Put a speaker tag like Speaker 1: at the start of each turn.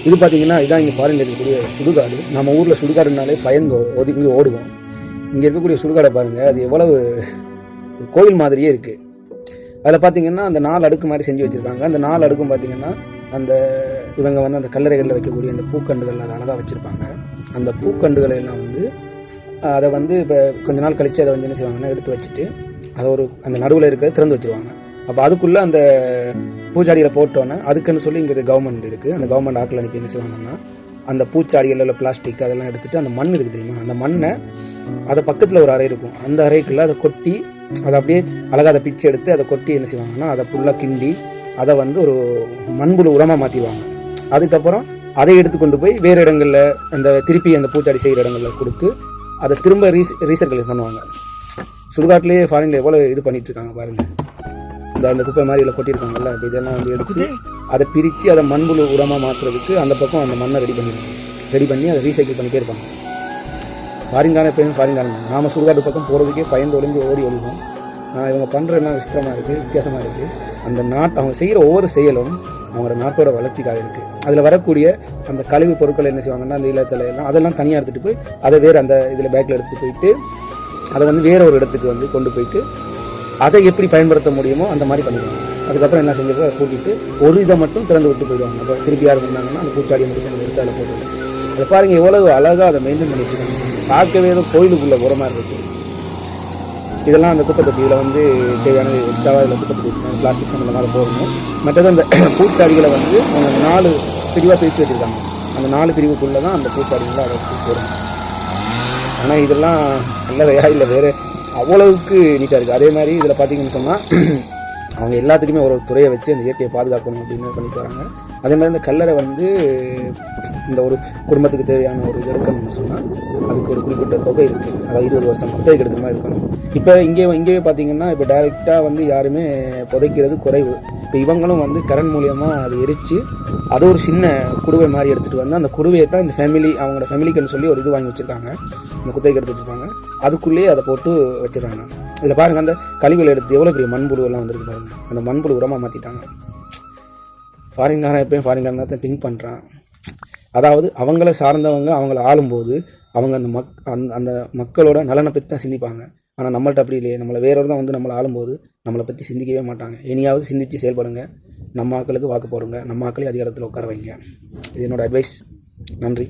Speaker 1: இது பார்த்தீங்கன்னா இதான் இங்கே ஃபாரினில் இருக்கக்கூடிய சுடுகாடு. நம்ம ஊரில் சுடுகாடுனாலே பயந்து ஒதுக்கி ஓடுவோம். இங்கே இருக்கக்கூடிய சுடுகாடை பாருங்கள், அது எவ்வளவு கோயில் மாதிரியே இருக்குது. அதில் பார்த்தீங்கன்னா அந்த 4 அடுக்கு மாதிரி செஞ்சு வச்சுருக்காங்க. அந்த 4 அடுக்கும் பார்த்தீங்கன்னா அந்த இவங்க வந்து அந்த கல்லறைகளில் வைக்கக்கூடிய அந்த பூக்கண்டுகள் அதை அழகாக வச்சுருப்பாங்க. அந்த பூக்கண்டுகளை எல்லாம் வந்து அதை வந்து இப்போ கொஞ்ச நாள் கழித்து அதை வந்து என்ன செய்வாங்கன்னா எடுத்து வச்சுட்டு அதை ஒரு அந்த நடுவில் இருக்கிறத திறந்து வச்சுருவாங்க. அப்போ அதுக்குள்ளே அந்த பூச்சாடியில் போட்டோன்னே அதுக்குன்னு சொல்லி இங்கே கவர்மெண்ட் இருக்குது. அந்த கவர்மெண்ட் ஆட்கள் அனுப்பி என்ன செய்வாங்கன்னா அந்த பூச்சாடிகள் இல்லை பிளாஸ்டிக் அதெல்லாம் எடுத்துகிட்டு அந்த மண் இருக்குது தெரியுமா, அந்த மண்ணை அதை பக்கத்தில் ஒரு அறை இருக்கும், அந்த அறைக்குள்ளே அதை கொட்டி அதை அப்படியே அழகாக அதை பிச்சு எடுத்து அதை கொட்டி என்ன செய்வாங்கன்னா அதை ஃபுல்லாக கிண்டி அதை வந்து ஒரு மண்புழு உரமாக மாற்றிடுவாங்க. அதுக்கப்புறம் அதை எடுத்து கொண்டு போய் வேறு இடங்களில் அந்த திருப்பி அந்த பூச்சாடி செய்கிற இடங்களில் கொடுத்து அதை திரும்ப ரீசர்க்கிள் பண்ணுவாங்க. சுடுகாட்டிலேயே ஃபாரினில் எவ்வளோ இது பண்ணிகிட்ருக்காங்க பாருங்கள். இந்த குப்பை மாதிரி இதில் கொட்டியிருக்காங்கல்ல, அப்படி இதெல்லாம் வந்து எடுத்து அதை பிரித்து அதை மண்புழு உரமாக மாற்றுறதுக்கு அந்த பக்கம் அந்த மண்ணை ரெடி பண்ணி அதை ரீசைக்கிள் பண்ணிகிட்டே இருப்பாங்க. ஃபாரின்காரன் எப்போயும் ஃபாரின்காரன் தான். நாம் சுடுகாட்டு பக்கம் போகிறதுக்கே பயந்து ஒளிஞ்சு ஓடி ஒழிவோம். இவங்க பண்ணுற என்ன விசித்திரமாக இருக்குது, வித்தியாசமாக இருக்குது. அந்த அவங்க செய்கிற ஒவ்வொரு செயலும் அவங்களோட நாட்டோட வளர்ச்சிக்காக இருக்குது. அதில் வரக்கூடிய அந்த கழிவு பொருட்கள் என்ன செய்வாங்கன்னா அந்த இலத்தலையெல்லாம் அதெல்லாம் தனியாக எடுத்துகிட்டு போய் அதை வேறு அந்த இதில் பேக்கில் எடுத்துகிட்டு போயிட்டு அதை வந்து வேறு ஒரு இடத்துக்கு வந்து கொண்டு போயிட்டு அதை எப்படி பயன்படுத்த முடியுமோ அந்த மாதிரி பண்ணிடுவாங்க. அதுக்கப்புறம் என்ன செஞ்சப்போ அதை கூட்டிகிட்டு ஒரு இதை மட்டும் திறந்து விட்டு போயிடுவாங்க. அப்போ திருப்பி யார் பண்ணாங்கன்னா அந்த பூச்சாடியை மட்டும் நம்ம எடுத்து அதில் போட்டு அதை பாருங்கள் எவ்வளவு அழகாக அதை மெயின்டைன் பண்ணிட்டு இருக்காங்க. பார்க்கவே ஏதோ கோயிலுக்குள்ளே போகிற மாதிரி இருக்குது. இதெல்லாம் அந்த குப்பை தொட்டியில் வந்து தேவையான எக்ஸ்ட்ராவாக இதில் குப்பை தொட்டி வச்சுருக்காங்க, பிளாஸ்டிக் சம்மந்தமாக போடணும். மற்றது அந்த பூச்சாடிகளை வந்து அவங்க 4 பிரிவாக பிரித்து வச்சுருக்காங்க. அந்த 4 பிரிவுக்குள்ளே தான் அந்த பூச்சாடிகளை அதை போடணும். ஆனால் இதெல்லாம் நல்லதையா இல்லை வேறு அவ்வளவுக்கு நீட்டாக இருக்குது. அதே மாதிரி இதில் பார்த்தீங்கன்னு சொன்னால் அவங்க எல்லாத்துக்குமே ஒரு துறையை வச்சு அந்த இயற்கையை பாதுகாக்கணும் அப்படின்னு பண்ணிட்டு வராங்க. அதே மாதிரி இந்த கல்லறை வந்து இந்த ஒரு குடும்பத்துக்கு தேவையான ஒரு இது எடுக்கணும்னு சொன்னால் அதுக்கு ஒரு குறிப்பிட்ட தொகை இருக்குது. அதாவது 20 வருஷம் குத்தகைக்கு எடுக்கிற மாதிரி இருக்கணும். இப்போ இங்கேயே பார்த்தீங்கன்னா இப்போ டைரெக்டாக வந்து யாருமே புதைக்கிறது குறைவு. இப்போ இவங்களும் வந்து கரண்ட் மூலியமாக அதை எரித்து அதை ஒரு சின்ன குடுவை மாதிரி எடுத்துகிட்டு வந்து அந்த குடுவையை தான் இந்த அவங்களோட ஃபேமிலிக்குன்னு சொல்லி ஒரு இது வாங்கி வச்சுருக்காங்க, இந்த குத்தகைக்கு எடுத்து வச்சுருக்காங்க. அதுக்குள்ளேயே அதை போட்டு வச்சுருக்காங்க. இதில் பாருங்கள் அந்த கழிவுகளை எடுத்து எவ்வளோ பெரிய மண்புழு எல்லாம் வந்துருக்கு பாருங்கள். அந்த மண்புழு உரமாக மாற்றிட்டாங்க. ஃபாரின்காரன் எப்பயும் ஃபாரின்காரன் தான் திங்க் பண்ணுறான். அதாவது அவங்கள சார்ந்தவங்க அவங்கள ஆளும்போது அவங்க அந்த மக்களோட நலனை பற்றி தான் சிந்திப்பாங்க. ஆனால் நம்மள்ட்ட அப்படி இல்லையே. நம்மளை வேறொரு தான் வந்து நம்மளை ஆளும்போது நம்மளை பற்றி சிந்திக்கவே மாட்டாங்க. இனியாவது சிந்தித்து செயல்படுங்க, நம்ம ஆக்களுக்கு வாக்கு போடுங்க, நம்ம ஆக்களே அதிகாரத்தில் உட்கார வைங்க. இது என்னோடய அட்வைஸ். நன்றி.